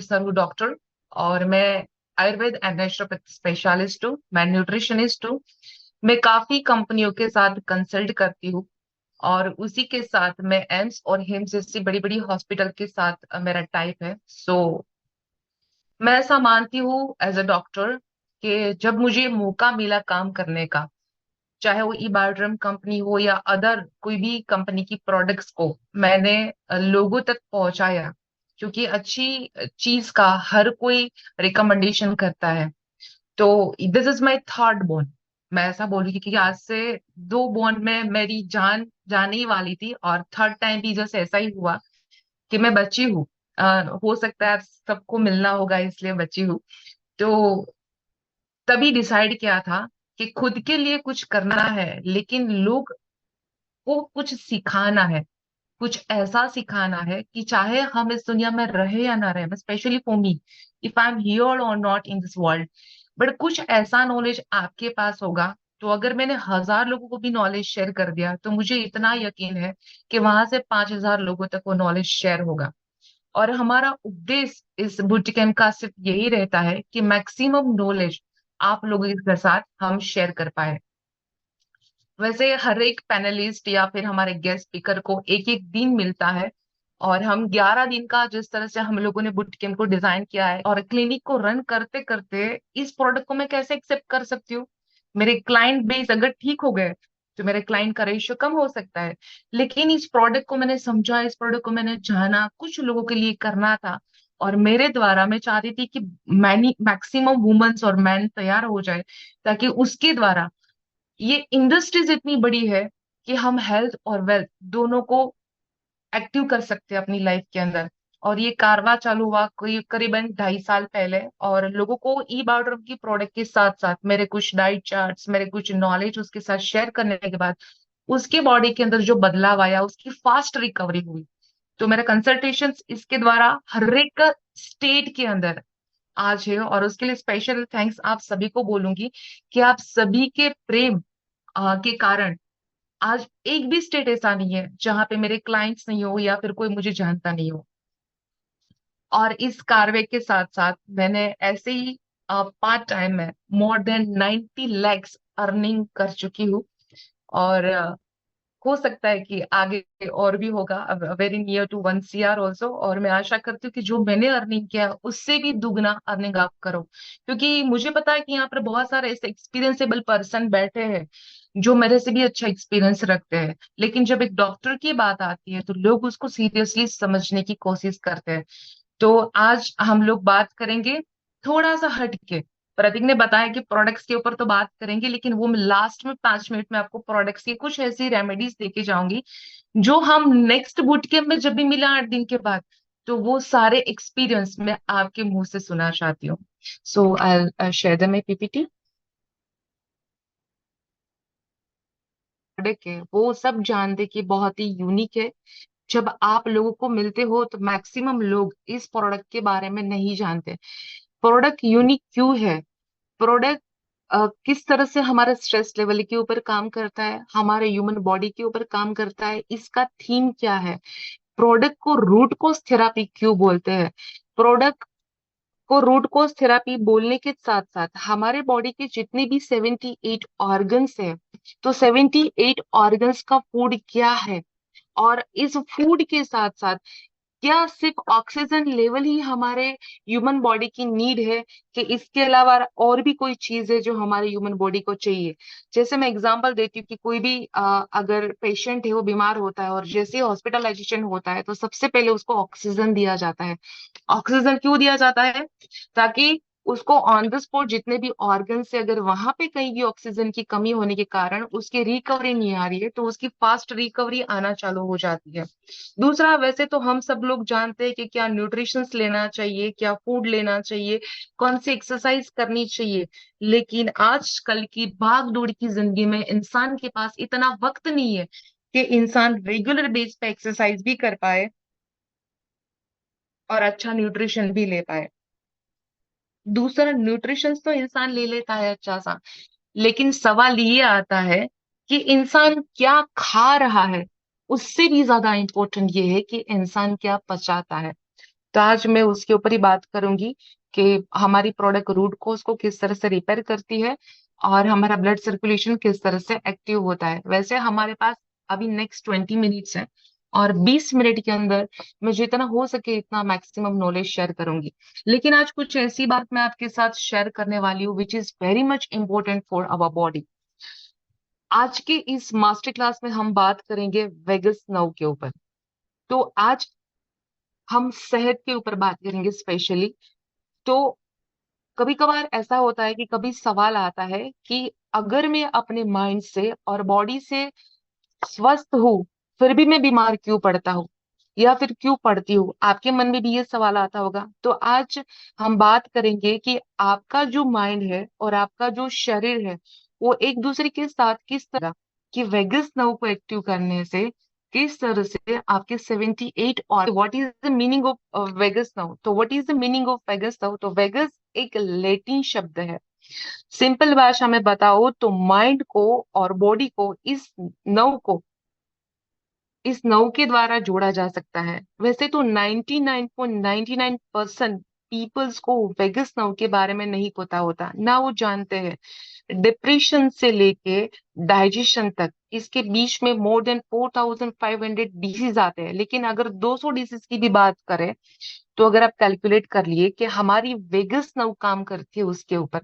Sir हूँ doctor. और मैं आयुर्वेद एंड नेचुरोपैथ स्पेशलिस्ट हूँ, मैं न्यूट्रिशनिस्ट हूँ। मैं काफी कंपनियों के साथ कंसल्ट करती हूँ। और उसी के साथ मैं एम्स और हिम्स जैसी बड़ी बड़ी हॉस्पिटल के साथ मेरा टाइप है। मैं ऐसा मानती हूँ एज अ डॉक्टर कि जब मुझे मौका मिला काम करने का, चाहे वो ई बायोड्रम कंपनी हो या अदर कोई भी कंपनी की प्रोडक्ट्स को मैंने लोगों तक पहुंचाया, क्योंकि अच्छी चीज का हर कोई रिकमेंडेशन करता है। तो this is my third bone. मैं ऐसा बोलूंगी कि आज से दो बोन में मेरी जान जाने ही वाली थी, और थर्ड टाइम भी जैसे ऐसा ही हुआ कि मैं बची हूँ। हो सकता है आप सबको मिलना होगा, इसलिए बची हूँ। तो तभी डिसाइड किया था कि खुद के लिए कुछ करना है, लेकिन लोग को कुछ सिखाना है। कुछ ऐसा सिखाना है कि चाहे हम इस दुनिया में रहे या ना रहे, specially for me, if I am here और not in this world, but कुछ ऐसा नॉलेज आपके पास होगा। तो अगर मैंने 1,000 लोगों को भी नॉलेज शेयर कर दिया, तो मुझे इतना यकीन है कि वहां से 5,000 लोगों तक वो नॉलेज शेयर होगा। और हमारा उद्देश्य इस बूट कैंप का सिर्फ यही रहता है कि मैक्सिमम नॉलेज आप लोगों के साथ हम शेयर कर पाए। वैसे हर एक पैनलिस्ट या फिर हमारे गेस्ट स्पीकर को एक एक दिन मिलता है, और हम 11 दिन का जिस तरह से हम लोगों ने बुट कैंप को डिजाइन किया है, और क्लिनिक को रन करते करते इस प्रोडक्ट को मैं कैसे एक्सेप्ट कर सकती हूँ। मेरे क्लाइंट बेस अगर ठीक हो गए तो मेरे क्लाइंट का रेशियो कम हो सकता है। लेकिन इस प्रोडक्ट को मैंने समझा, इस प्रोडक्ट को मैंने जाना, कुछ लोगों के लिए करना था। और मेरे द्वारा मैं चाहती थी कि मैक्सिमम वुमेन्स और मैन तैयार हो जाए, ताकि उसके द्वारा ये इंडस्ट्रीज इतनी बड़ी है कि हम हेल्थ और वेल्थ दोनों को एक्टिव कर सकते हैं अपनी लाइफ के अंदर। और ये कारवा चालू हुआ कोई करीबन 2.5 साल पहले, और लोगों को ई बायोड्रम की प्रोडक्ट के साथ साथ मेरे कुछ डाइट चार्ट्स, मेरे कुछ नॉलेज उसके साथ शेयर करने के बाद उसके बॉडी के अंदर जो बदलाव आया, उसकी फास्ट रिकवरी हुई। तो मेरा कंसल्टेशन इसके द्वारा हर एक स्टेट के अंदर आज है, और उसके लिए स्पेशल थैंक्स आप सभी को बोलूंगी कि आप सभी के प्रेम के कारण आज एक भी स्टेट ऐसा नहीं है जहां पे मेरे क्लाइंट्स नहीं हो या फिर कोई मुझे जानता नहीं हो। और इस कार्य के साथ साथ मैंने ऐसे ही पार्ट टाइम में मोर देन 90 lakhs अर्निंग कर चुकी हूँ। और हो सकता है कि आगे और भी होगा, very near to 1 CR also. और मैं आशा करती हूँ कि जो मैंने अर्निंग किया उससे भी दुगना अर्निंग आप करो, क्योंकि मुझे पता है कि यहाँ पर बहुत सारे ऐसे एक्सपीरियंसेबल पर्सन बैठे हैं जो मेरे से भी अच्छा एक्सपीरियंस रखते हैं। लेकिन जब एक डॉक्टर की बात आती है तो लोग उसको सीरियसली समझने की कोशिश करते हैं। तो आज हम लोग बात करेंगे थोड़ा सा हटके। प्रतीक ने बताया कि प्रोडक्ट्स के ऊपर तो बात करेंगे, लेकिन वो मैं लास्ट में 5 मिनट में आपको प्रोडक्ट्स की कुछ ऐसी रेमेडीज देके जाऊंगी जो हम नेक्स्ट बूट कैंप में जब भी मिला 8 दिन के बाद, तो वो सारे एक्सपीरियंस मैं आपके मुंह से सुनना चाहती हूँ। So I share the my PPT. Product है वो सब जानते कि बहुत ही यूनिक है। जब आप लोगों को मिलते हो तो मैक्सिमम लोग इस प्रोडक्ट के बारे में नहीं जानते। प्रोडक्ट यूनिक क्यों है, प्रोडक्ट किस तरह से हमारे स्ट्रेस लेवल के ऊपर काम करता है, हमारे ह्यूमन बॉडी के ऊपर काम करता है, इसका थीम क्या है, प्रोडक्ट को रूट कोज थेरापी क्यों बोलते हैं। प्रोडक्ट को रूट कोज थेरापी बोलने के साथ साथ हमारे बॉडी के जितने भी 78 ऑर्गन्स है, तो 78 ऑर्गन्स का फूड क्या है, और इस फूड के साथ साथ क्या सिर्फ ऑक्सीजन लेवल ही हमारे ह्यूमन बॉडी की नीड है, कि इसके अलावा और भी कोई चीज है जो हमारे ह्यूमन बॉडी को चाहिए। जैसे मैं एग्जांपल देती हूँ कि कोई भी अगर पेशेंट है वो बीमार होता है, और जैसे ही हॉस्पिटलाइजेशन होता है तो सबसे पहले उसको ऑक्सीजन दिया जाता है। ऑक्सीजन क्यों दिया जाता है, ताकि उसको ऑन द स्पॉट जितने भी ऑर्गन से अगर वहां पे कहीं भी ऑक्सीजन की कमी होने के कारण उसकी रिकवरी नहीं आ रही है, तो उसकी फास्ट रिकवरी आना चालू हो जाती है। दूसरा, वैसे तो हम सब लोग जानते हैं कि क्या न्यूट्रिशंस लेना चाहिए, क्या फूड लेना चाहिए, कौन सी एक्सरसाइज करनी चाहिए। लेकिन आजकल की भाग दौड़ की जिंदगी में इंसान के पास इतना वक्त नहीं है कि इंसान रेगुलर बेस पे एक्सरसाइज भी कर पाए और अच्छा न्यूट्रिशन भी ले पाए। दूसरा, न्यूट्रिशन तो इंसान ले लेता है अच्छा सा, लेकिन सवाल ये आता है कि इंसान क्या खा रहा है। उससे भी ज्यादा इंपॉर्टेंट ये है कि इंसान क्या पचाता है। तो आज मैं उसके ऊपर ही बात करूंगी कि हमारी प्रोडक्ट रूट कोज को किस तरह से रिपेयर करती है और हमारा ब्लड सर्कुलेशन किस तरह से एक्टिव होता है। वैसे हमारे पास अभी नेक्स्ट 20 मिनट्स है और 20 मिनट के अंदर मैं जितना हो सके इतना मैक्सिमम नॉलेज शेयर करूंगी। लेकिन आज कुछ ऐसी बात मैं आपके साथ शेयर करने वाली हूँ which is very much important for our body. आज के इस मास्टर क्लास में हम बात करेंगे वेगस नर्व के ऊपर। तो आज हम सेहत के ऊपर बात करेंगे स्पेशली। तो कभी कभार ऐसा होता है कि कभी सवाल आता है कि अगर मैं अपने माइंड से और बॉडी से स्वस्थ हूँ फिर भी मैं बीमार क्यों पड़ता हूँ या फिर क्यों पड़ती हूँ। आपके मन में भी ये सवाल आता होगा। तो आज हम बात करेंगे कि आपका जो माइंड है और आपका जो शरीर है वो एक दूसरे के साथ किस तरह कि वेगस नर्व को एक्टिव करने से किस तरह से आपके 78 और what is the meaning of vagus nerve. तो what is the meaning of vagus nerve. तो वेगस एक लैटिन शब्द है। सिंपल भाषा में बताओ तो माइंड को और बॉडी को इस नव के द्वारा जोड़ा जा सकता है। वैसे तो 99.99% पीपल्स को वेगस नव के बारे में नहीं पता होता, ना वो जानते हैं। डिप्रेशन से लेके डाइजेशन तक इसके बीच में मोर देन 4500 डिसीज आते हैं। लेकिन अगर 200 डिसीज की भी बात करें तो अगर आप कैलकुलेट कर लिए कि हमारी वेगस नव काम करती है उसके ऊपर,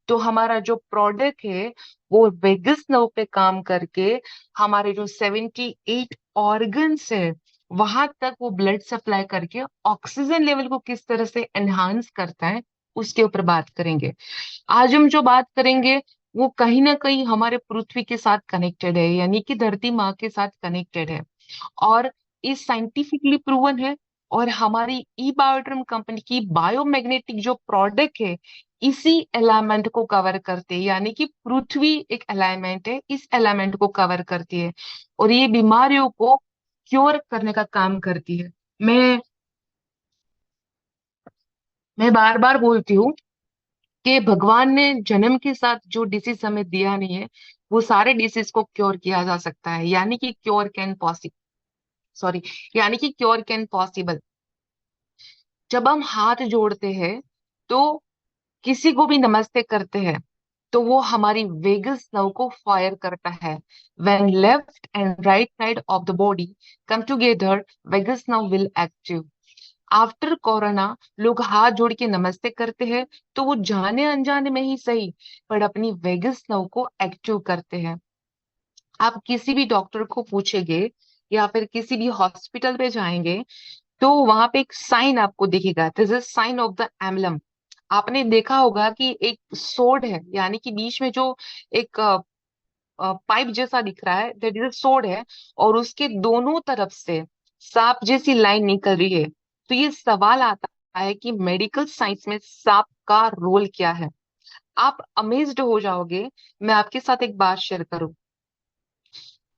तो हमारा जो प्रोडक्ट है वो वेगस नर्व पे काम करके हमारे जो 78 ऑर्गन्स है वहां तक वो ब्लड सप्लाई करके ऑक्सीजन लेवल को किस तरह से एनहांस करता है उसके ऊपर बात करेंगे। आज हम जो बात करेंगे वो कहीं ना कहीं हमारे पृथ्वी के साथ कनेक्टेड है, यानी कि धरती माँ के साथ कनेक्टेड है। और इस साइंटिफिकली प्रूवन है। और हमारी ई बायोड्रम कंपनी की बायोमैग्नेटिक जो प्रोडक्ट है इसी एलिमेंट को कवर करते हैं, यानी कि पृथ्वी एक एलिमेंट है, इस एलिमेंट को कवर करती है और ये बीमारियों को क्योर करने का काम करती है। मैं मैं बार बार बोलती हूँ कि भगवान ने जन्म के साथ जो डिसीज हमें दिया नहीं है वो सारे डिसीज को क्योर किया जा सकता है, यानी कि क्योर कैन पॉसिबल, सॉरी, यानी कि क्योर कैन पॉसिबल। जब हम हाथ जोड़ते हैं तो किसी को भी नमस्ते करते हैं तो वो हमारी वेगस नर्व को फायर करता है। When left and right side of the body come together vagus nerve will active. After corona लोग हाथ जोड़ के नमस्ते करते हैं तो वो जाने अनजाने में ही सही पर अपनी वेगस नर्व को एक्टिव करते हैं। आप किसी भी डॉक्टर को पूछेंगे या फिर किसी भी हॉस्पिटल पे जाएंगे तो वहां पे एक साइन आपको दिखेगा, this is sine of the emblem. आपने देखा होगा कि एक सोड है, यानी कि बीच में जो एक पाइप जैसा दिख रहा है दैट इज अ सोड है और उसके दोनों तरफ से सांप जैसी लाइन निकल रही है। तो ये सवाल आता है कि मेडिकल साइंस में सांप का रोल क्या है। आप अमेज्ड हो जाओगे। मैं आपके साथ एक बात शेयर करूं।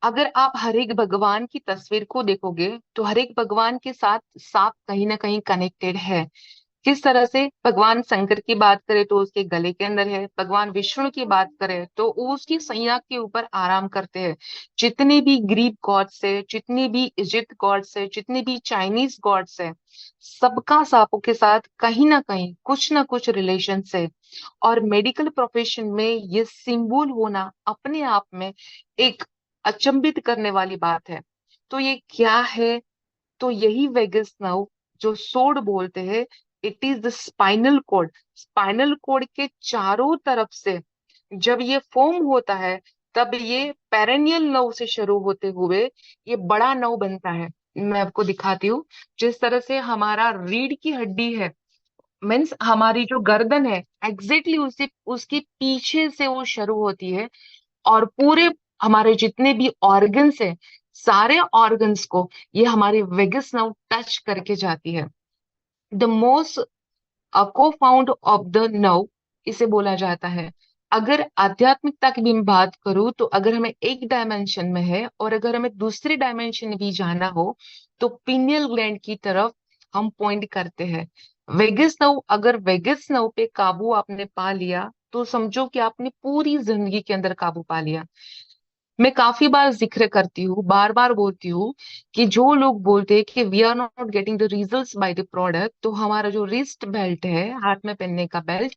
अगर आप हर एक भगवान की तस्वीर को देखोगे तो हर एक भगवान के साथ सांप कहीं ना कहीं कनेक्टेड है। किस तरह से, भगवान शंकर की बात करें तो उसके गले के अंदर है, भगवान विष्णु की बात करें तो वो उसकी सैया के ऊपर आराम करते हैं। जितने भी ग्रीक गॉड्स है, जितने भी इजिप्ट गॉड्स है, जितने भी चाइनीज गॉड्स है, सबका सांपों के साथ कहीं ना कुछ रिलेशन है। और मेडिकल प्रोफेशन में ये सिंबल होना अपने आप में एक अचंभित करने वाली बात है। तो ये क्या है। तो यही वेगस नर्व जो सोड बोलते हैं, it is the spinal cord. Spinal cord के चारों तरफ से जब ये फॉर्म होता है तब ये पेरेनियल नर्व से शुरू होते हुए ये बड़ा नर्व बनता है। मैं आपको दिखाती हूँ। जिस तरह से हमारा रीढ़ की हड्डी है, मीन्स हमारी जो गर्दन है एग्जैक्टली उसी उसके पीछे से वो शुरू होती है और पूरे हमारे जितने भी ऑर्गन्स हैं सारे ऑर्गन्स को ये हमारी वेगस नर्व टच करके जाती है। द मोस्ट को फाउंड ऑफ द नर्व इसे बोला जाता है। अगर आध्यात्मिकता की भी मैं बात करूं तो अगर हमें एक डायमेंशन में है और अगर हमें दूसरे डायमेंशन भी जाना हो तो पिनियल ग्लैंड की तरफ हम पॉइंट करते हैं। वेगस नर्व, अगर वेगस नर्व पे काबू आपने पा लिया तो समझो कि आपने पूरी जिंदगी के अंदर काबू पा लिया। मैं काफी बार जिक्र करती हूँ, बार बार बोलती हूँ कि जो लोग बोलते हैं कि we are not getting the results by the product, तो हमारा जो रिस्ट बेल्ट है, हाथ में पहनने का बेल्ट,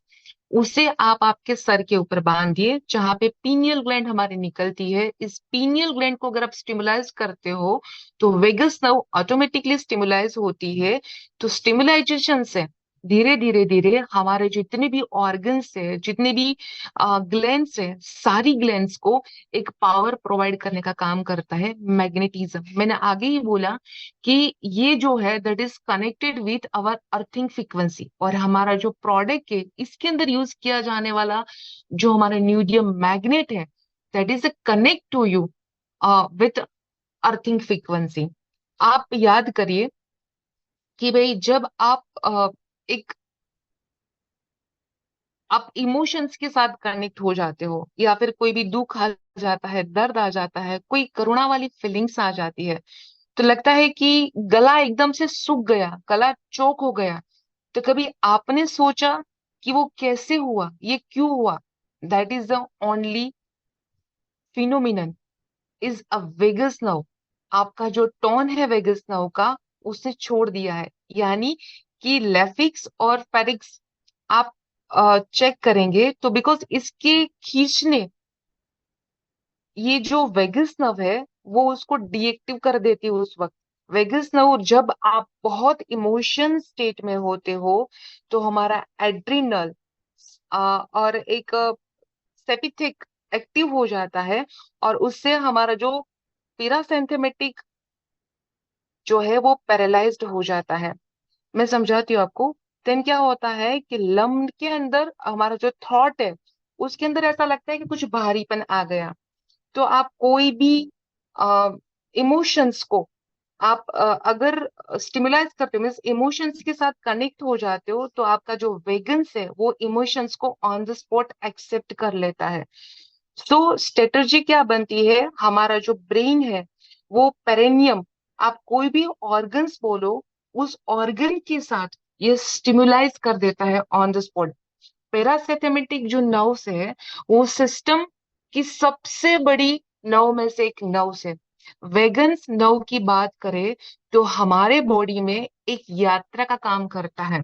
उसे आप आपके सर के ऊपर बांधिए, जहां पे पीनियल ग्लैंड हमारी निकलती है। इस पीनियल ग्लैंड को अगर आप स्टिमुलाइज करते हो तो वेगस नर्व ऑटोमेटिकली स्टिमुलाइज होती है। तो स्टिमुलाइजेशन से धीरे धीरे धीरे हमारे जितने भी ऑर्गन्स है, जितने भी ग्लैंड्स है, सारी ग्लैंड्स को एक पावर प्रोवाइड करने का काम करता है मैग्नेटिज्म। मैंने आगे ही बोला कि ये जो है that is connected with our earthing frequency, और हमारा जो प्रोडक्ट है इसके अंदर यूज किया जाने वाला जो हमारा न्यूडियम मैग्नेट है, that is connect to you with earthing frequency. आप याद करिए कि भाई जब एक आप इमोशंस के साथ कनेक्ट हो जाते हो, या फिर कोई भी दुख आ जाता है, दर्द आ जाता है, कोई करुणा वाली फीलिंग्स आ जाती है, तो लगता है कि गला एकदम से सूख गया, गला चोक हो गया। तो कभी आपने सोचा कि वो कैसे हुआ, ये क्यों हुआ? That is the only phenomenon is a vagus nerve. आपका जो टोन है वेगस नर्व का, उसने छोड़ दिया है। यानी कि लेफिक्स और फेरिक्स आप चेक करेंगे तो बिकॉज इसके खींचने, ये जो वेगस नर्व है वो उसको डीएक्टिव कर देती है उस वक्त। वेगस नर्व जब आप बहुत इमोशन स्टेट में होते हो तो हमारा एड्रिनल और एक सेपिथिक एक्टिव हो जाता है, और उससे हमारा जो पैरासिम्पैथेटिक जो है वो पैरालाइज्ड हो जाता है। मैं समझाती हूँ आपको। देन क्या होता है कि लम के अंदर हमारा जो थॉट है, उसके अंदर ऐसा लगता है कि कुछ भारीपन आ गया। तो आप कोई भी इमोशंस को आप अगर स्टिमुलाइज करते हो, मीन्स इमोशंस के साथ कनेक्ट हो जाते हो, तो आपका जो वेगन्स है वो इमोशंस को ऑन द स्पॉट एक्सेप्ट कर लेता है। सो स्ट्रेटजी क्या बनती है, हमारा जो ब्रेन है वो पेरेनियम, आप कोई भी ऑर्गन्स बोलो, उस ऑर्गन के साथ ये स्टिमुलाइज कर देता है ऑन द स्पॉट। पैरासिम्पैथेटिक जो नर्व्स है वो सिस्टम की सबसे बड़ी नर्व में से एक नर्व है। वेगन्स नर्व की बात करें तो हमारे बॉडी में एक यात्रा का काम करता है।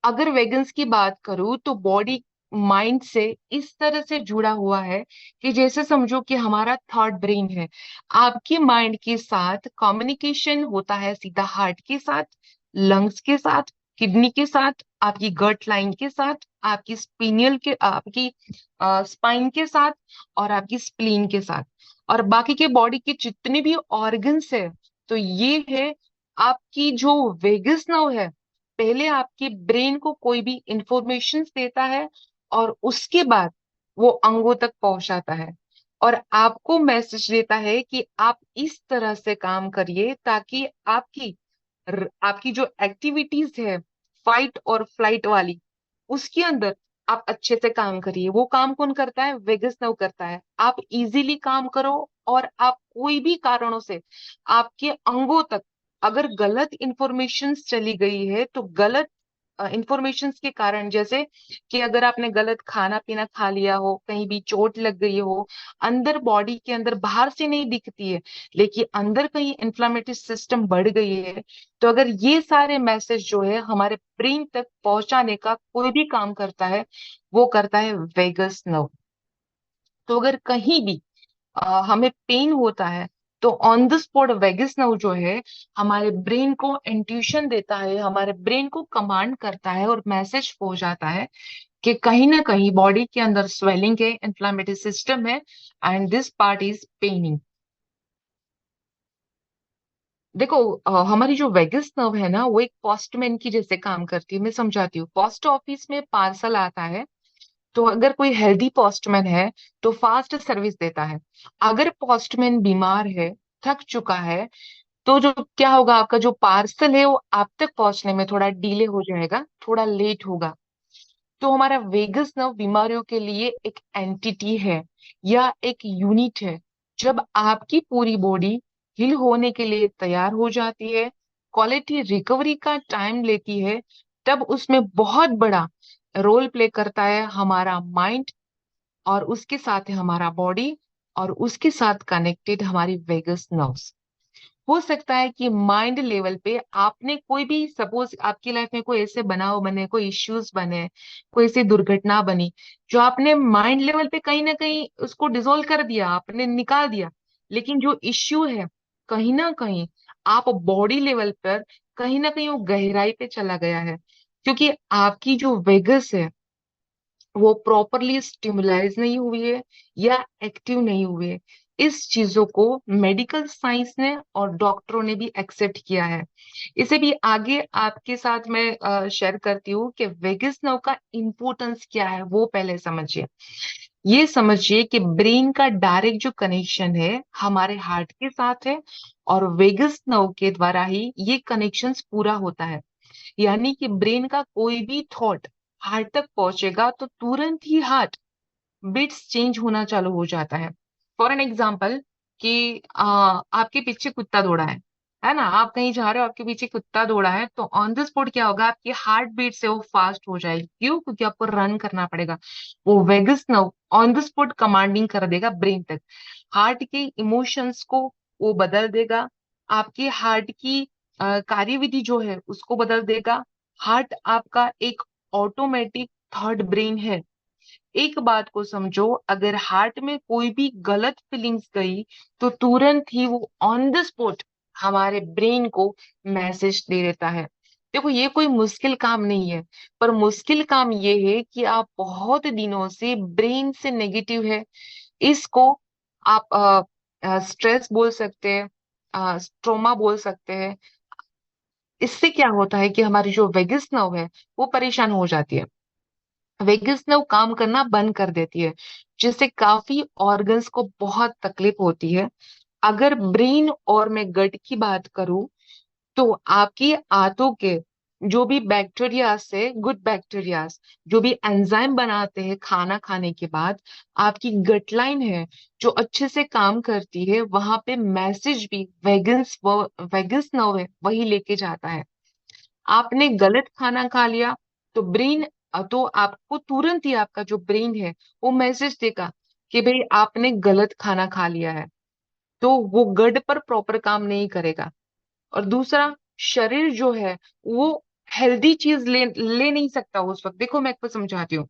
अगर वेगन्स की बात करूं तो बॉडी माइंड से इस तरह से जुड़ा हुआ है कि जैसे समझो कि हमारा थर्ड ब्रेन है। आपके माइंड के साथ कम्युनिकेशन होता है सीधा हार्ट के साथ, लंग्स के साथ, किडनी के साथ, आपकी गट लाइन के साथ, आपकी स्पिनियल के आपकी स्पाइन के साथ, और आपकी स्प्लीन के साथ, और बाकी के बॉडी के जितने भी ऑर्गन्स है। तो ये है आपकी जो वेगस नर्व है, पहले आपके ब्रेन को कोई भी इंफॉर्मेशन देता है, और उसके बाद वो अंगों तक पहुंचाता है, और आपको मैसेज देता है कि आप इस तरह से काम करिए ताकि आपकी जो एक्टिविटीज है फाइट और फ्लाइट वाली, उसके अंदर आप अच्छे से काम करिए। वो काम कौन करता है? वेगस नर्व करता है। आप इजीली काम करो, और आप कोई भी कारणों से आपके अंगों तक अगर गलत इंफॉर्मेशन चली गई है, तो गलत इंफॉर्मेशन के कारण, जैसे कि अगर आपने गलत खाना पीना खा लिया हो, कहीं भी चोट लग गई हो, अंदर बॉडी के अंदर बाहर से नहीं दिखती है लेकिन अंदर कहीं इन्फ्लामेटरी सिस्टम बढ़ गई है, तो अगर ये सारे मैसेज जो है हमारे ब्रेन तक पहुंचाने का कोई भी काम करता है, वो करता है वेगस नर्व। तो अगर कहीं भी हमें पेन होता है, तो on the spot vagus nerve जो है हमारे ब्रेन को इंट्यूशन देता है, हमारे ब्रेन को कमांड करता है और मैसेज पहुंचाता है कि कहीं ना कहीं बॉडी के अंदर स्वेलिंग है, इन्फ्लामेटरी सिस्टम है, and this part is Penning. देखो हमारी जो वेगस नर्व है ना, वो एक पोस्टमैन की जैसे काम करती है। मैं समझाती हूँ। पोस्ट ऑफिस में पार्सल आता है, तो अगर कोई हेल्दी पोस्टमैन है तो फास्ट सर्विस देता है। अगर पोस्टमैन बीमार है, थक चुका है, तो जो क्या होगा, आपका जो पार्सल है वो आप तक पहुंचने में थोड़ा डिले हो जाएगा, थोड़ा लेट होगा। तो हमारा वेगस नर्व बीमारियों के लिए एक एंटिटी है या एक यूनिट है। जब आपकी पूरी बॉडी हील होने के लिए तैयार हो जाती है, क्वालिटी रिकवरी का टाइम लेती है, तब उसमें बहुत बड़ा रोल प्ले करता है हमारा माइंड, और उसके साथ है हमारा बॉडी। और उसके साथ कनेक्टेड हमारी वेगस नर्व्स। हो सकता है कि माइंड लेवल पे आपने कोई भी, सपोज आपकी लाइफ में कोई ऐसे बनाव बने, कोई इश्यूज बने, कोई ऐसी दुर्घटना बनी जो आपने माइंड लेवल पे कहीं ना कहीं उसको डिसॉल्व कर दिया, आपने निकाल दिया, लेकिन जो इश्यू है कहीं ना कहीं आप बॉडी लेवल पर कहीं ना कहीं वो गहराई पे चला गया है, क्योंकि आपकी जो वेगस है वो प्रॉपरली स्टिमुलाइज नहीं हुई है या एक्टिव नहीं हुई है। इस चीजों को मेडिकल साइंस ने और डॉक्टरों ने भी एक्सेप्ट किया है। इसे भी आगे आपके साथ मैं शेयर करती हूँ कि वेगस नर्व का इम्पोर्टेंस क्या है, वो पहले समझिए। ये समझिए कि ब्रेन का डायरेक्ट जो कनेक्शन है हमारे हार्ट के साथ है, और वेगस नर्व के द्वारा ही ये कनेक्शंस पूरा होता है। यानी कि ब्रेन का कोई भी थॉट हार्ट तक पहुंचेगा तो तुरंत ही हार्ट बीट्स चेंज होना चालू हो जाता है। फॉर एन एग्जाम्पल कि आपके पीछे कुत्ता दौड़ा है ना, आप कहीं जा रहे हो, आपके पीछे कुत्ता दौड़ा है, तो ऑन द स्पॉट क्या होगा, आपकी हार्ट बीट से वो फास्ट हो जाएगी। क्यों? क्योंकि आपको रन करना पड़ेगा। वो vagus nerve on the spot commanding कर देगा ब्रेन तक, हार्ट के इमोशंस को वो बदल देगा, आपके हार्ट की कार्यविधि जो है उसको बदल देगा। हार्ट आपका एक ऑटोमेटिक थर्ड ब्रेन है। एक बात को समझो, अगर हार्ट में कोई भी गलत फीलिंग्स गई तो तुरंत ही वो ऑन द स्पॉट हमारे ब्रेन को मैसेज दे देता है। देखो ये कोई मुश्किल काम नहीं है, पर मुश्किल काम ये है कि आप बहुत दिनों से ब्रेन से नेगेटिव है। इसको आप स्ट्रेस बोल सकते हैं, ट्रोमा बोल सकते हैं। इससे क्या होता है कि हमारी जो वेगस नर्व है वो परेशान हो जाती है, वेगस नर्व काम करना बंद कर देती है, जिससे काफी ऑर्गन्स को बहुत तकलीफ होती है। अगर ब्रेन और मैं गट की बात करूं तो आपकी आंतों के जो भी बैक्टीरिया से गुड बैक्टीरियाज, जो भी एंजाइम बनाते हैं खाना खाने के बाद, आपकी गट लाइन है जो अच्छे से काम करती है, वहां पे मैसेज भी वेगस नर्व है वही लेके जाता है। आपने गलत खाना खा लिया तो ब्रेन, तो आपको तुरंत ही आपका जो ब्रेन है वो मैसेज देगा कि भाई आपने गलत खाना खा लिया है, तो वो गट पर प्रॉपर काम नहीं करेगा। और दूसरा, शरीर जो है वो हेल्दी चीज ले नहीं सकता उस वक्त। देखो मैं आपको समझाती हूँ,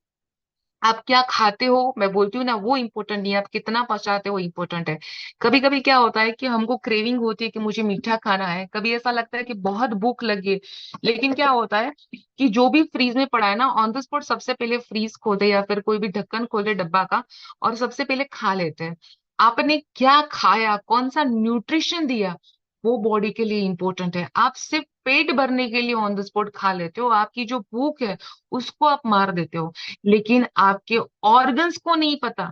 आप क्या खाते हो मैं बोलती हूँ ना, वो इम्पोर्टेंट नहीं है, आप कितना पचाते हो इम्पोर्टेंट है। कभी कभी क्या होता है कि हमको क्रेविंग होती है कि मुझे मीठा खाना है, कभी ऐसा लगता है कि बहुत भूख लगी है, लेकिन क्या होता है कि जो भी फ्रीज में पड़ा है ना, ऑन द स्पॉट सबसे पहले फ्रीज खोले या फिर कोई भी ढक्कन खोले डब्बा का, और सबसे पहले खा लेते हैं। आपने क्या खाया, कौन सा न्यूट्रिशन दिया, वो बॉडी के लिए इंपॉर्टेंट है। आप सिर्फ पेट भरने के लिए ऑन द स्पॉट खा लेते हो, आपकी जो भूख है उसको आप मार देते हो, लेकिन आपके ऑर्गन्स को नहीं पता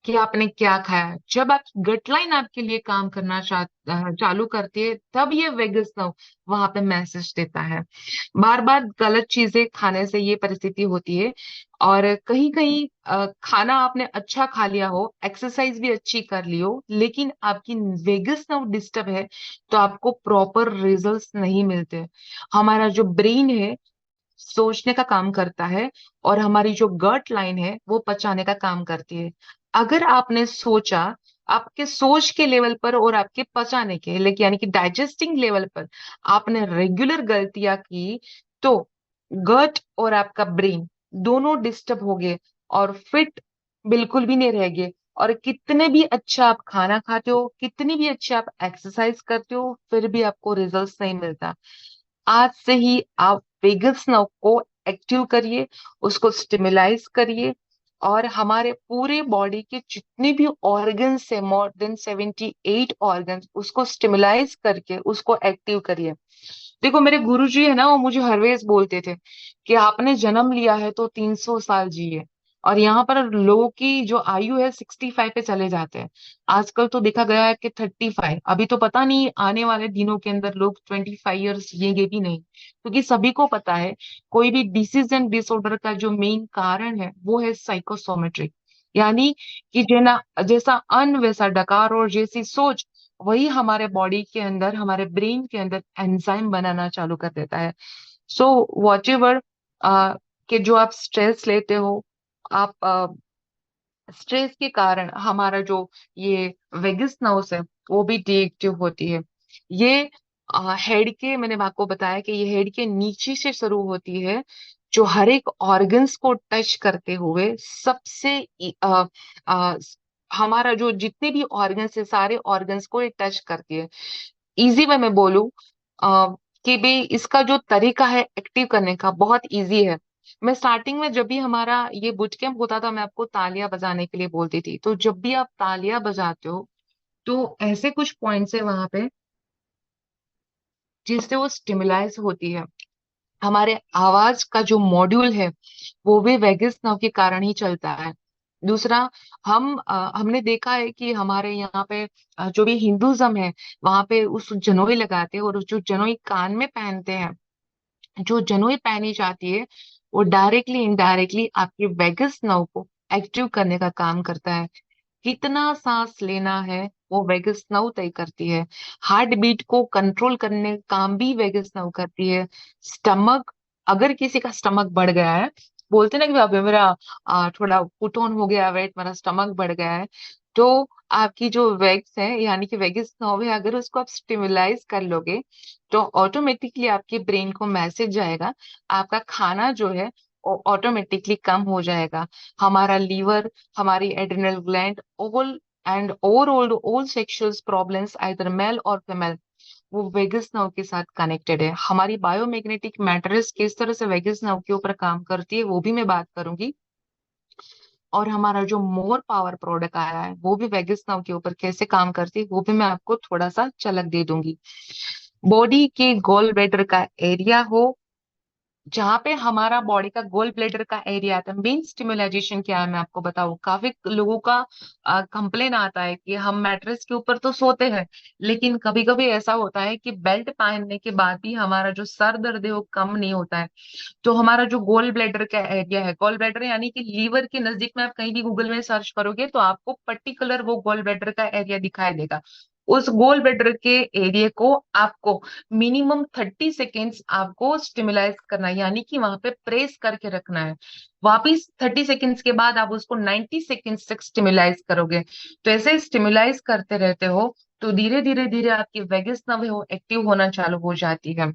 कि आपने क्या खाया। जब आप गट लाइन आपके लिए काम करना चालू करती है, तब ये वेगस नर्व वहां पे मैसेज देता है। बार बार गलत चीजें खाने से ये परिस्थिति होती है। और कहीं कहीं खाना आपने अच्छा खा लिया हो, एक्सरसाइज भी अच्छी कर ली हो, लेकिन आपकी वेगस नर्व डिस्टर्ब है, तो आपको प्रॉपर रिजल्ट्स नहीं मिलते। हमारा जो ब्रेन है सोचने का काम करता है, और हमारी जो गट लाइन है वो पचाने का काम करती है। अगर आपने सोचा, आपके सोच के लेवल पर और आपके पचाने के लेकिन यानी कि डाइजेस्टिंग लेवल पर आपने रेगुलर गलतियां की, तो गट और आपका ब्रेन दोनों डिस्टर्ब हो गए और फिट बिल्कुल भी नहीं रह गए। और कितने भी अच्छा आप खाना खाते हो, कितनी भी अच्छी आप एक्सरसाइज करते हो, फिर भी आपको रिजल्ट्स नहीं मिलता। आज से ही आप वेगस नर्व को एक्टिव करिए, उसको स्टिमुलाइज करिए, और हमारे पूरे बॉडी के जितने भी ऑर्गन्स है, मोर देन 78 ऑर्गन्स, उसको स्टिमुलाइज करके उसको एक्टिव करिए। देखो मेरे गुरुजी है ना, वो मुझे हरवेज बोलते थे कि आपने जन्म लिया है तो 300 साल जिए। और यहाँ पर लोगों की जो आयु है 65 पे चले जाते हैं। आजकल तो देखा गया है कि 35, अभी तो पता नहीं आने वाले दिनों के अंदर लोग 25 ईयर्स जिएंगे भी नहीं, क्योंकि सभी को पता है कोई भी डिसीज एंड डिसऑर्डर का जो मेन कारण है वो है साइकोसोमेट्रिक। यानी कि जना जैसा अन्न वैसा डकार, और जैसी सोच वही हमारे बॉडी के अंदर, हमारे ब्रेन के अंदर एंजाइम बनाना चालू कर देता है। सो वॉट एवर कि जो आप स्ट्रेस लेते हो, आप स्ट्रेस के कारण हमारा जो ये वेगस नर्व्स है वो भी डीएक्टिव होती है। ये हेड के, मैंने आपको बताया कि ये हेड के नीचे से शुरू होती है, जो हर एक ऑर्गन्स को टच करते हुए सबसे अ, हमारा जो जितने भी ऑर्गन्स है सारे ऑर्गन्स को ये टच करती है। इजी वे में बोलूं कि भी इसका जो तरीका है एक्टिव करने का बहुत इजी है। मैं स्टार्टिंग में जब भी हमारा ये बुट कैंप होता था मैं आपको तालियां बजाने के लिए बोलती थी, तो जब भी आप तालियां बजाते हो तो ऐसे कुछ पॉइंट्स है वहां पे जिससे वो स्टिमुलाइज होती है। हमारे आवाज का जो मॉड्यूल है वो भी वेगस नर्व के कारण ही चलता है। दूसरा, हमने देखा है कि हमारे यहाँ पे जो भी हिंदुज्म है वहां पे उस जनोई लगाते हैं, और उस जो जनोई कान में पहनते हैं, जो जनेऊ पहनी जाती है वो डायरेक्टली इनडायरेक्टली आपके वेगस नर्व को एक्टिव करने का काम करता है। कितना सांस लेना है वो वेगस नर्व तय करती है। हार्ट बीट को कंट्रोल करने का काम भी वेगस नर्व करती है। स्टमक, अगर किसी का स्टमक बढ़ गया है, बोलते ना कि अभी मेरा थोड़ा पुट ऑन हो गया वेट, मेरा स्टमक बढ़ गया है, तो आपकी जो वेग्स है यानी कि वेगस नर्व है, अगर उसको आप स्टिमुलाइज कर लोगे तो ऑटोमेटिकली आपके ब्रेन को मैसेज जाएगा, आपका खाना जो है ऑटोमेटिकली कम हो जाएगा। हमारा लीवर, हमारी adrenal gland, all and overall all sexual problems either male और फीमेल, वो वेगस नर्व के साथ कनेक्टेड है। हमारी बायोमैग्नेटिक मैटर्स किस तरह से वेगस नर्व के ऊपर काम करती है वो भी मैं बात करूंगी। और हमारा जो मोर पावर प्रोडक्ट आया है वो भी वेगस नर्व के ऊपर कैसे काम करती है वो भी मैं आपको थोड़ा सा झलक दे दूंगी। बॉडी के गॉल ब्लैडर का एरिया हो, जहां पे हमारा बॉडी का गोल ब्लेडर का एरिया आता है, मेन स्टिमुलाइजेशन क्या है मैं आपको बताऊं। काफी लोगों का कंप्लेन आता है कि हम मैट्रेस के ऊपर तो सोते हैं, लेकिन कभी कभी ऐसा होता है कि बेल्ट पहनने के बाद भी हमारा जो सर दर्द है वो कम नहीं होता है। तो हमारा जो गोल ब्लेडर का एरिया है, गोल ब्लेडर यानी कि लीवर के नजदीक में, आप कहीं भी गूगल में सर्च करोगे तो आपको पर्टिकुलर वो गोल ब्लेडर का एरिया दिखाई देगा। उस गोल ब्लेडर के एरिया को आपको मिनिमम 30 सेकेंड्स आपको स्टिमुलाइज करना है, यानी कि वहां पे प्रेस करके रखना है। वापिस 30 सेकेंड्स के बाद आप उसको 90 सेकेंड्स तक स्टिमुलाइज करोगे। तो ऐसे स्टिमुलाइज करते रहते हो तो धीरे धीरे धीरे आपकी वेगस नर्व है वो एक्टिव होना चालू हो जाती है।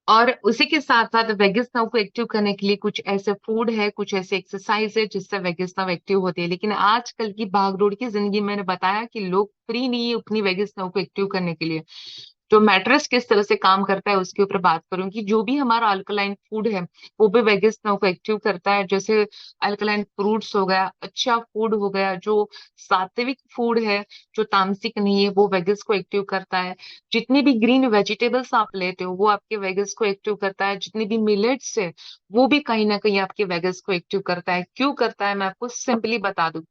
और उसी के साथ साथ वेगस नर्व को एक्टिव करने के लिए कुछ ऐसे फूड है, कुछ ऐसे एक्सरसाइज है जिससे वेगस नर्व एक्टिव होती है। लेकिन आजकल की भागदौड़ की जिंदगी में मैंने बताया कि लोग फ्री नहीं है अपनी वेगस नर्व को एक्टिव करने के लिए। तो मैट्रेस किस तरह से काम करता है उसके ऊपर बात करूंगी। जो भी हमारा अल्कलाइन फूड है वो भी वेगस नर्व को एक्टिव करता है। जैसे अल्कलाइन फ्रूट्स हो गया, अच्छा फूड हो गया, जो सात्विक फूड है, जो तामसिक नहीं है, वो वेगस को एक्टिव करता है। जितनी भी ग्रीन वेजिटेबल्स आप लेते हो वो आपके वेगस को एक्टिव करता है। जितनी भी मिलेट्स है वो भी कहीं ना कहीं आपके वेगस को एक्टिव करता है। क्यों करता है मैं आपको सिंपली बता दूं,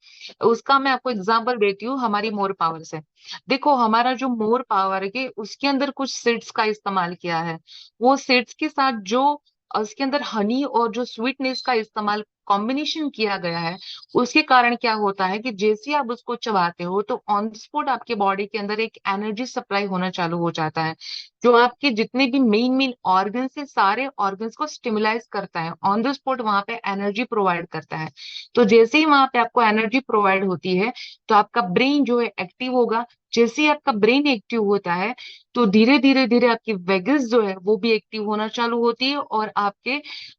उसका मैं आपको एग्जांपल देती हूँ हमारी मोर पावर से। देखो हमारा जो मोर पावर है उसके अंदर कुछ सीड्स का इस्तेमाल किया है। वो सीड्स के साथ जो उसके अंदर हनी और जो स्वीटनेस का इस्तेमाल कॉम्बिनेशन किया गया है, उसके कारण क्या होता है कि जैसे ही आप उसको चबाते हो तो ऑन स्पॉट आपके बॉडी के अंदर एक एनर्जी सप्लाई होना चालू हो जाता है, जो आपके जितने भी मेन मेन ऑर्गन्स है सारे ऑर्गन्स को स्टिमुलाइज करता है, ऑन द स्पॉट वहां पे एनर्जी प्रोवाइड करता है। तो जैसे ही वहां पे आपको एनर्जी प्रोवाइड होती है तो आपका ब्रेन जो है एक्टिव होगा। जैसे ही आपका ब्रेन एक्टिव होता है तो धीरे धीरे धीरे आपकी वेगस जो है वो भी एक्टिव होना चालू होती है, और आपके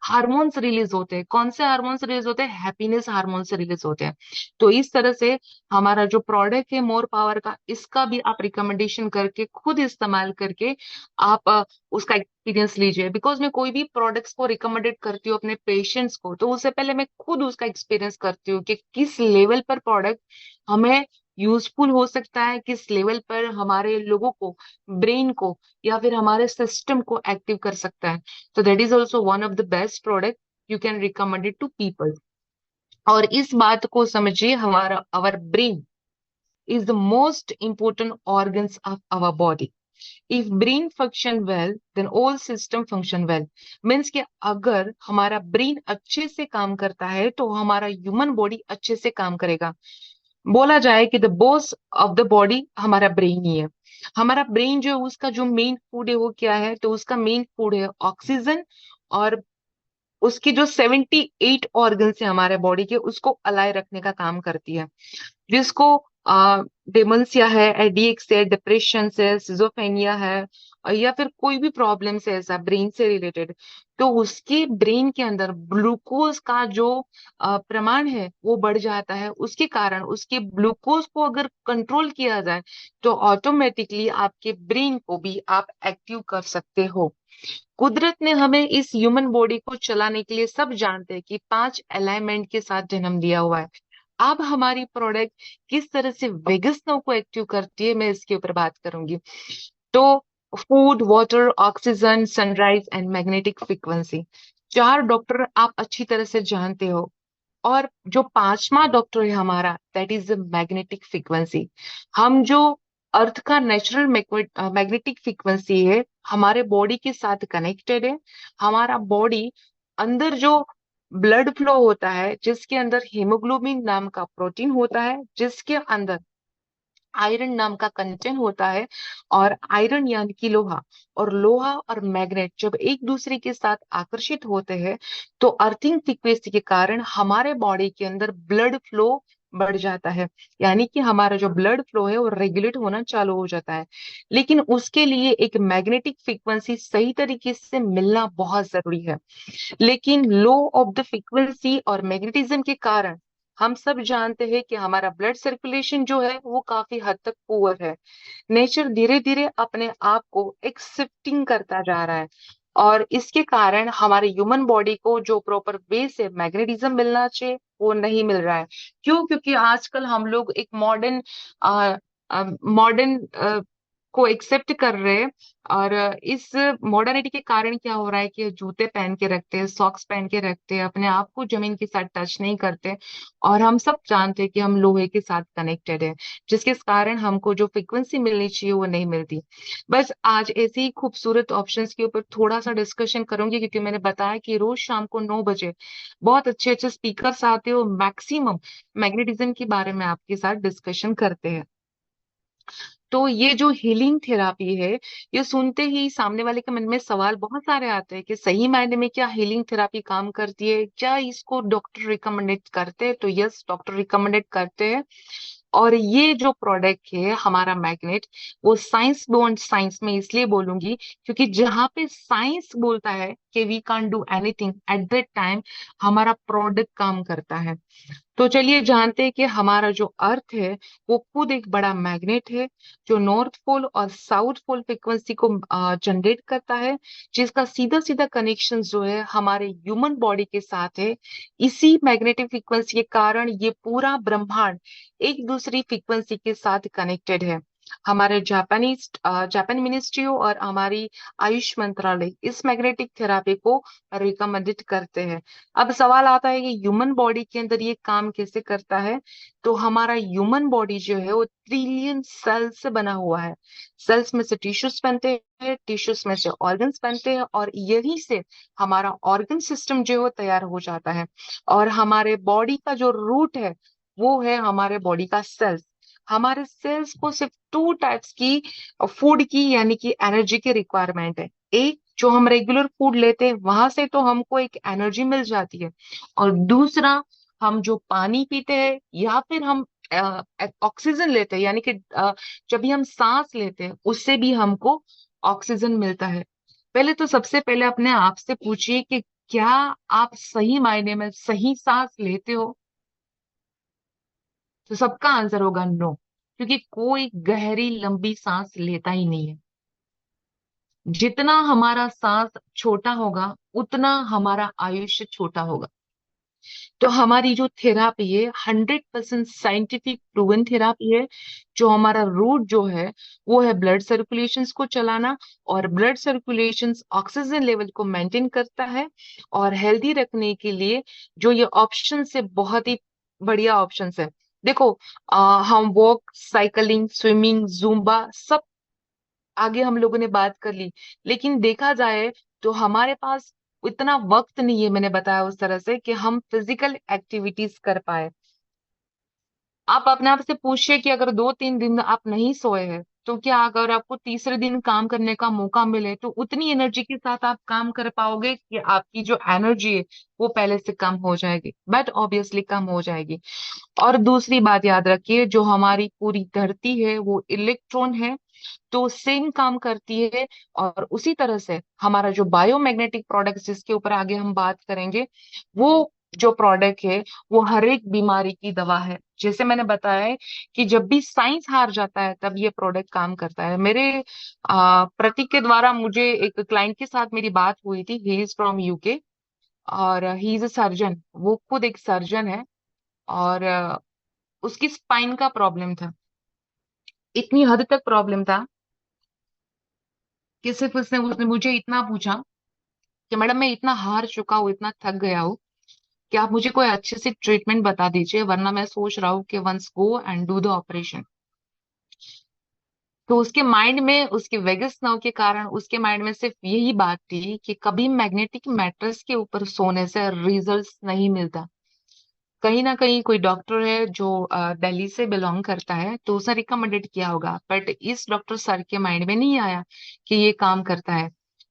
हार्मोन्स रिलीज होते हैं। कौन से हार्मोन्स रिलीज होते हैं? हैप्पीनेस हार्मोन्स रिलीज होते हैं। तो इस तरह से हमारा जो प्रोडक्ट है मोर पावर का, इसका भी आप रिकमेंडेशन करके खुद इस्तेमाल करके आप उसका एक्सपीरियंस लीजिए। बिकॉज मैं कोई भी प्रोडक्ट्स को रिकमेंडेड करती हूँ अपने पेशेंट्स को तो उससे पहले मैं खुद उसका एक्सपीरियंस करती हूँ कि किस लेवल पर प्रोडक्ट हमें यूजफुल हो सकता है, किस लेवल पर हमारे लोगों को, ब्रेन को या फिर हमारे सिस्टम को एक्टिव कर सकता है। तो that is also one of the best product you can recommend it to people. और इस बात को समझिए, हमारा our brain is the most important organs of our body. If brain function well, then all system function well. Means कि अगर हमारा brain अच्छे से काम करता है तो हमारा ह्यूमन बॉडी अच्छे से काम करेगा। बोला जाए कि the boss of the body हमारा ब्रेन ही है। हमारा ब्रेन जो है उसका जो मेन फूड है वो क्या है? तो उसका मेन फूड है ऑक्सीजन और उसकी जो 78 ऑर्गन है हमारे बॉडी के, उसको अलाय रखने का काम करती है। जिसको डिमेंशिया है, एडीएक्स है, डिप्रेशन है, सिजोफ्रेनिया है, या फिर कोई भी प्रॉब्लम है ऐसा ब्रेन से रिलेटेड, तो उसके ब्रेन के अंदर ग्लूकोज का जो प्रमाण है वो बढ़ जाता है। उसके कारण उसके ग्लूकोज को अगर कंट्रोल किया जाए तो ऑटोमेटिकली आपके ब्रेन को भी आप एक्टिव कर सकते हो। कुदरत ने हमें इस ह्यूमन बॉडी को चलाने के लिए, सब जानते हैं कि 5 एलिमेंट के साथ जन्म दिया हुआ है। अब हमारी प्रोडक्ट किस तरह से वेगस नर्व को एक्टिव करती है, मैं इसके ऊपर बात करूंगी। तो food, water, oxygen, sunrise and magnetic frequency, 4 doctor आप अच्छी तरह से जानते हो। और जो पांचवा डॉक्टर है हमारा, that is the magnetic frequency. हम जो अर्थ का नेचुरल मैग्नेटिक फ्रीक्वेंसी है, हमारे बॉडी के साथ कनेक्टेड है। हमारा बॉडी अंदर जो ब्लड फ्लो होता है, जिसके अंदर हीमोग्लोबिन नाम का प्रोटीन होता है, जिसके अंदर आयरन नाम का कंटेंट होता है, और आयरन यानी कि लोहा, और लोहा और मैग्नेट जब एक दूसरे के साथ आकर्षित होते हैं तो अर्थिंग फ्रीक्वेंसी के कारण हमारे बॉडी के अंदर ब्लड फ्लो बढ़ जाता है। यानी कि हमारा जो ब्लड फ्लो है वो रेगुलेट होना चालू हो जाता है। लेकिन उसके लिए एक मैग्नेटिक फ्रीक्वेंसी सही तरीके से मिलना बहुत जरूरी है। लेकिन लो ऑफ द फ्रीक्वेंसी और मैग्नेटिज्म के कारण हम सब जानते हैं कि हमारा ब्लड सर्कुलेशन जो है वो काफी हद तक पुअर है। नेचर धीरे धीरे अपने आप को एक शिफ्टिंग करता जा रहा है, और इसके कारण हमारे ह्यूमन बॉडी को जो प्रॉपर बेस है मैग्नेटिज्म मिलना चाहिए वो नहीं मिल रहा है। क्यों? क्योंकि आजकल हम लोग एक मॉडर्न मॉडर्न को एक्सेप्ट कर रहे हैं। और इस मॉडर्निटी के कारण क्या हो रहा है कि जूते पहन के रखते हैं, सॉक्स पहन के रखते हैं, अपने आप को जमीन के साथ टच नहीं करते। और हम सब जानते हैं कि हम लोहे के साथ कनेक्टेड है, जिसके कारण हमको जो फ्रीक्वेंसी मिलनी चाहिए वो नहीं मिलती। बस आज ऐसे ही खूबसूरत ऑप्शंस के ऊपर थोड़ा सा डिस्कशन करूंगी, क्योंकि मैंने बताया कि रोज शाम को 9 बजे बहुत अच्छे अच्छे स्पीकर्स आते हो, मैक्सिमम मैग्नेटिज्म के बारे में आपके साथ डिस्कशन करते हैं। तो ये जो हीलिंग थेरापी है, ये सुनते ही सामने वाले के मन में सवाल बहुत सारे आते हैं कि सही मायने में क्या हीलिंग थेरापी काम करती है, क्या इसको डॉक्टर रिकमेंडेड करते हैं? तो यस, डॉक्टर रिकमेंडेड करते हैं। और ये जो प्रोडक्ट है हमारा मैग्नेट, वो साइंस बियॉन्ड साइंस में इसलिए बोलूंगी क्योंकि जहां पे साइंस बोलता है कि we can't do anything, at that time हमारा प्रोडक्ट काम करता है। तो चलिए जानते हैं कि हमारा जो अर्थ है वो खुद एक बड़ा मैग्नेट है, जो नॉर्थ पोल और साउथ पोल फ्रिक्वेंसी को जनरेट करता है, जिसका सीधा सीधा कनेक्शन जो है हमारे ह्यूमन बॉडी के साथ है। इसी मैग्नेटिक फ्रिक्वेंसी के कारण ये पूरा ब्रह्मांड एक दूसरी फ्रिक्वेंसी के साथ कनेक्टेड है। हमारे जापान मिनिस्ट्री और हमारी आयुष मंत्रालय इस मैग्नेटिक थेरापी को रिकमेंडेड करते हैं। अब सवाल आता है कि ह्यूमन बॉडी के अंदर ये काम कैसे करता है। तो हमारा ह्यूमन बॉडी जो है वो ट्रिलियन सेल से बना हुआ है। सेल्स में से टिश्यूज बनते हैं, टिश्यूज में से ऑर्गन्स बनते हैं, और यहीं से हमारा ऑर्गन सिस्टम जो है वो तैयार हो जाता है। और हमारे बॉडी का जो रूट है वो है हमारे बॉडी का सेल्स। हमारे सेल्स को सिर्फ 2 टाइप्स की फूड की यानी कि एनर्जी की रिक्वायरमेंट है। एक, जो हम रेगुलर फूड लेते हैं वहां से तो हमको एक एनर्जी मिल जाती है, और दूसरा, हम जो पानी पीते हैं या फिर हम ऑक्सीजन लेते हैं, यानी कि जब भी हम सांस लेते हैं उससे भी हमको ऑक्सीजन मिलता है। पहले तो सबसे पहले अपने आप से पूछिए कि क्या आप सही मायने में सही सांस लेते हो? तो सबका आंसर होगा नो, क्योंकि कोई गहरी लंबी सांस लेता ही नहीं है। जितना हमारा सांस छोटा होगा उतना हमारा आयुष्य छोटा होगा। तो हमारी जो थेरापी है 100% साइंटिफिक प्रूवन थेरापी है। जो हमारा रूट जो है वो है ब्लड सर्कुलेशंस को चलाना, और ब्लड सर्कुलेशंस ऑक्सीजन लेवल को मेंटेन करता है। और हेल्दी रखने के लिए जो ये ऑप्शन है बहुत ही बढ़िया ऑप्शन है। देखो, हम वॉक, साइकिलिंग, स्विमिंग, जुम्बा सब आगे हम लोगों ने बात कर ली। लेकिन देखा जाए तो हमारे पास इतना वक्त नहीं है, मैंने बताया उस तरह से, कि हम फिजिकल एक्टिविटीज कर पाए। आप अपने आप से पूछिए कि अगर 2-3 दिन आप नहीं सोए हैं तो क्या अगर आपको तीसरे दिन काम करने का मौका मिले तो उतनी एनर्जी के साथ आप काम कर पाओगे कि आपकी जो एनर्जी है वो पहले से कम हो जाएगी, बट ऑब्वियसली कम हो जाएगी। और दूसरी बात याद रखिए, जो हमारी पूरी धरती है वो इलेक्ट्रॉन है, तो सेम काम करती है। और उसी तरह से हमारा जो बायोमैग्नेटिक प्रोडक्ट जिसके ऊपर आगे हम बात करेंगे, वो जो प्रोडक्ट है वो हर एक बीमारी की दवा है। जैसे मैंने बताया है कि जब भी साइंस हार जाता है तब ये प्रोडक्ट काम करता है। मेरे प्रतीक के द्वारा मुझे एक क्लाइंट के साथ मेरी बात हुई थी, ही इज फ्रॉम यूके और ही इज अ सर्जन, वो खुद एक सर्जन है। और उसकी स्पाइन का प्रॉब्लम था, इतनी हद तक प्रॉब्लम था कि सिर्फ उसने उसने मुझे इतना पूछा कि मैडम मैं इतना हार चुका हूँ, इतना थक गया हूँ कि आप मुझे कोई अच्छी सी ट्रीटमेंट बता दीजिए, वरना मैं सोच रहा हूँ कि once go and do the operation. तो उसके माइंड में, उसके वेगस नर्व के कारण उसके माइंड में सिर्फ यही बात थी कि कभी मैग्नेटिक मैट्रेस के ऊपर सोने से रिजल्ट नहीं मिलता। कहीं ना कहीं कोई डॉक्टर है जो दिल्ली से बिलोंग करता है, तो उसने रिकमेंडेड किया होगा, बट इस डॉक्टर सर के माइंड में नहीं आया कि ये काम करता है।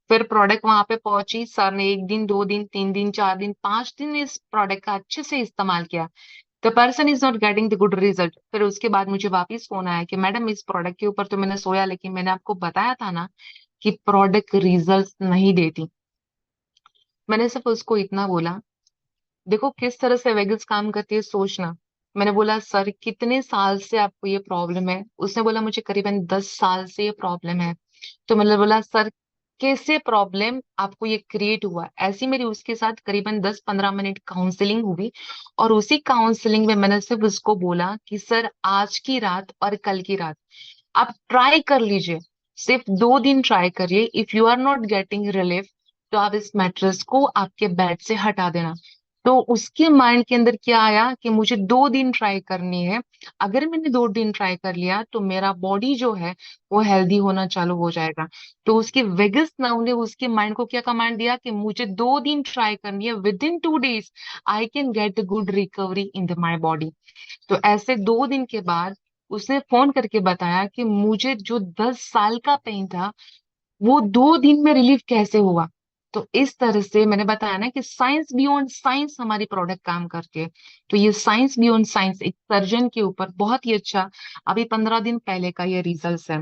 फिर प्रोडक्ट वहां पे पहुंची, सर ने 1 दिन 2 दिन 3 दिन 4 दिन 5 दिन इस प्रोडक्ट का अच्छे से इस्तेमाल किया। The person is not getting the good result. फिर उसके बाद मुझे वापस फोन आया कि मैडम इस प्रोडक्ट के ऊपर तो मैंने सोया, लेकिन मैंने आपको बताया था ना कि प्रोडक्ट रिजल्ट नहीं देती। मैंने सिर्फ उसको इतना बोला, देखो किस तरह से वेगल्स काम करती है सोचना। मैंने बोला सर कितने साल से आपको ये प्रॉब्लम है? उसने बोला मुझे करीबन 10 साल से ये प्रॉब्लम है। तो मैंने बोला सर कैसे प्रॉब्लम आपको ये क्रिएट हुआ? ऐसी मेरी उसके साथ करीबन 10-15 मिनट काउंसलिंग हुई। और उसी काउंसलिंग में मैंने सिर्फ उसको बोला कि सर आज की रात और कल की रात आप ट्राई कर लीजिए, सिर्फ 2 दिन ट्राई करिए। If you are not getting relief तो आप इस मैट्रेस को आपके बेड से हटा देना। तो उसके माइंड के अंदर क्या आया कि मुझे 2 दिन ट्राई करनी है। अगर मैंने 2 दिन ट्राई कर लिया तो मेरा बॉडी जो है वो हेल्दी होना चालू हो जाएगा। तो उसके वेगस नर्व ने उसके माइंड को क्या कमांड दिया कि मुझे 2 दिन ट्राई करनी है, with in 2 days I can get good recovery in the my body. तो ऐसे 2 दिन के बाद उसने फोन करके बताया कि मुझे जो 10 साल का पेन था वो 2 दिन में रिलीफ कैसे हुआ। तो इस तरह से मैंने बताया ना कि साइंस बियॉन्ड साइंस हमारी प्रोडक्ट काम करती है। तो ये साइंस बियॉन्ड साइंस एक सर्जन के ऊपर बहुत ही अच्छा, अभी 15 दिन पहले का ये रिजल्ट है।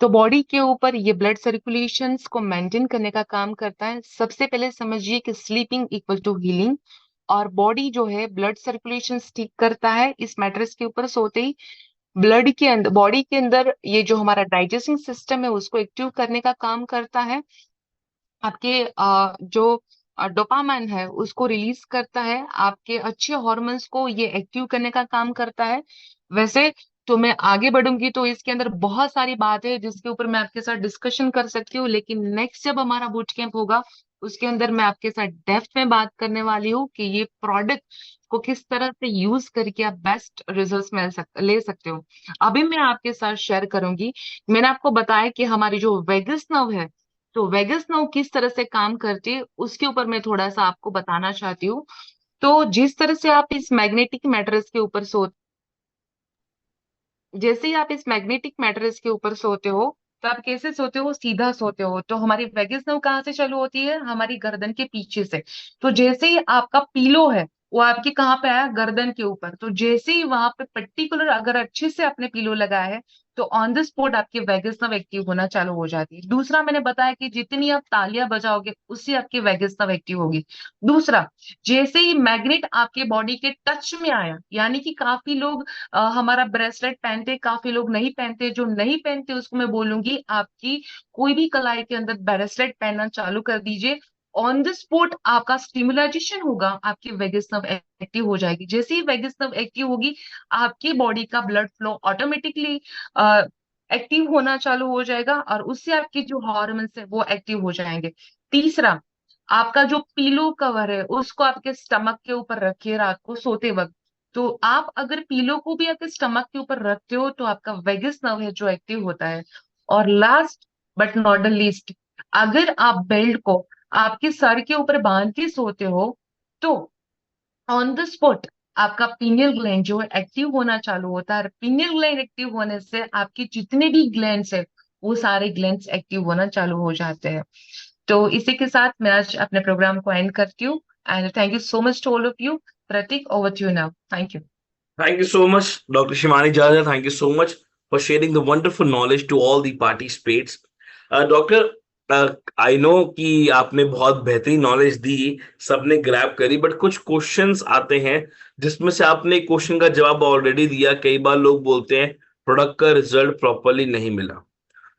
तो बॉडी के ऊपर ये ब्लड सर्कुलेशन को मेंटेन करने का काम करता है। सबसे पहले समझिए कि स्लीपिंग इक्वल टू हीलिंग। और बॉडी जो है ब्लड सर्कुलेशन ठीक करता है इस मैट्रेस के ऊपर सोते ही। ब्लड के अंदर, बॉडी के अंदर ये जो हमारा डाइजेस्टिंग सिस्टम है उसको एक्टिव करने का काम करता है। आपके जो डोपामाइन है उसको रिलीज करता है, आपके अच्छे हॉर्मोन्स को ये एक्टिव करने का काम करता है। वैसे तो मैं आगे बढ़ूंगी तो इसके अंदर बहुत सारी बातें हैं जिसके ऊपर मैं आपके साथ डिस्कशन कर सकती हूँ, लेकिन नेक्स्ट जब हमारा बूट कैंप होगा उसके अंदर मैं आपके साथ डेप्थ में बात करने वाली हूँ कि ये प्रोडक्ट को किस तरह से यूज करके आप बेस्ट रिजल्ट्स ले सकते हो। अभी मैं आपके साथ शेयर करूंगी, मैंने आपको बताया कि हमारी जो वेगस नर्व है, तो वेगस नर्व किस तरह से काम करती है उसके ऊपर मैं थोड़ा सा आपको बताना चाहती हूँ। तो जिस तरह से आप इस मैग्नेटिक मैट्रेस के ऊपर सो जैसे ही आप इस मैग्नेटिक मैट्रेस के ऊपर सोते हो तो आप कैसे सोते हो? सीधा सोते हो। तो हमारी वेगस नर्व कहाँ से चालू होती है? हमारी गर्दन के पीछे से। तो जैसे ही आपका पीलो है वो आपके कहाँ पे आया? गर्दन के ऊपर। तो जैसे ही वहां पे पर्टिकुलर अगर अच्छे से आपने पीलो लगाया है तो ऑन द स्पॉट आपकी वेगस नर्व एक्टिव होना चालू हो जाती है। दूसरा मैंने बताया कि जितनी आप तालियां बजाओगे उससे आपकी वेगस नर्व एक्टिव होगी। दूसरा, जैसे ही मैग्नेट आपके बॉडी के टच में आया, यानी कि काफी लोग हमारा ब्रेसलेट पहनते, काफी लोग नहीं पहनते, जो नहीं पहनते उसको मैं बोलूंगी आपकी कोई भी कलाई के अंदर ब्रेसलेट पहनना चालू कर दीजिए। ऑन द स्पॉट आपका स्टिमुलाइजेशन होगा, आपकी वेगस नर्व एक्टिव हो जाएगी। जैसे ही वेगस नर्व एक्टिव होगी आपकी बॉडी का ब्लड फ्लो ऑटोमेटिकली एक्टिव होना चालू हो जाएगा और उससे आपके जो हॉर्मोन्स है वो एक्टिव हो जाएंगे। तीसरा, आपका जो पीलो कवर है उसको आपके स्टमक के ऊपर रखिए रात को सोते वक्त। तो आप अगर पीलो को भी आपके स्टमक के ऊपर रखते हो तो आपका वेगस नर्व है जो एक्टिव होता है। और last but not the least, अगर आप बेल्ट को आपके सर के ऊपर बांध के सोते हो तो ऑन द स्पॉट आपका पीनियल ग्लैंड जो है एक्टिव होना चालू होता है। पीनियल ग्लैंड एक्टिव होने से आपके जितने भी ग्लैंड्स है वो सारे ग्लैंड्स एक्टिव होना चालू हो जाते हैं। तो इसी के साथ मैं आज अपने प्रोग्राम को एंड करती हूँ। And thank you so much to all of you. Prateek, over to you now. Thank you. Thank you so much, Dr. Shimani Jaja. Thank you so much for sharing the wonderful knowledge to all the participants. Doctor, I know कि आपने बहुत बेहतरीन knowledge दी, सबने grab करी, but कुछ questions आते हैं जिसमें से आपने क्वेश्चन का जवाब ऑलरेडी दिया। कई बार लोग बोलते हैं प्रोडक्ट का रिजल्ट प्रॉपरली नहीं मिला,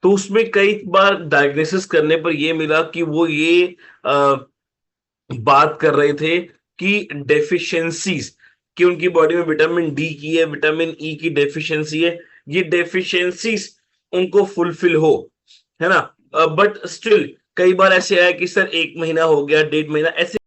तो उसमें कई बार डायग्नोसिस करने पर यह मिला कि वो ये बात कर रहे थे कि डेफिशिएंसीज, कि उनकी बॉडी में विटामिन डी की है, विटामिन ई की डेफिशिएंसी है, ये डेफिशिएंसीज उनको फुलफिल हो, है ना। बट स्टिल कई बार ऐसे आया कि सर 1 महीना हो गया, 1.5 महीना, ऐसे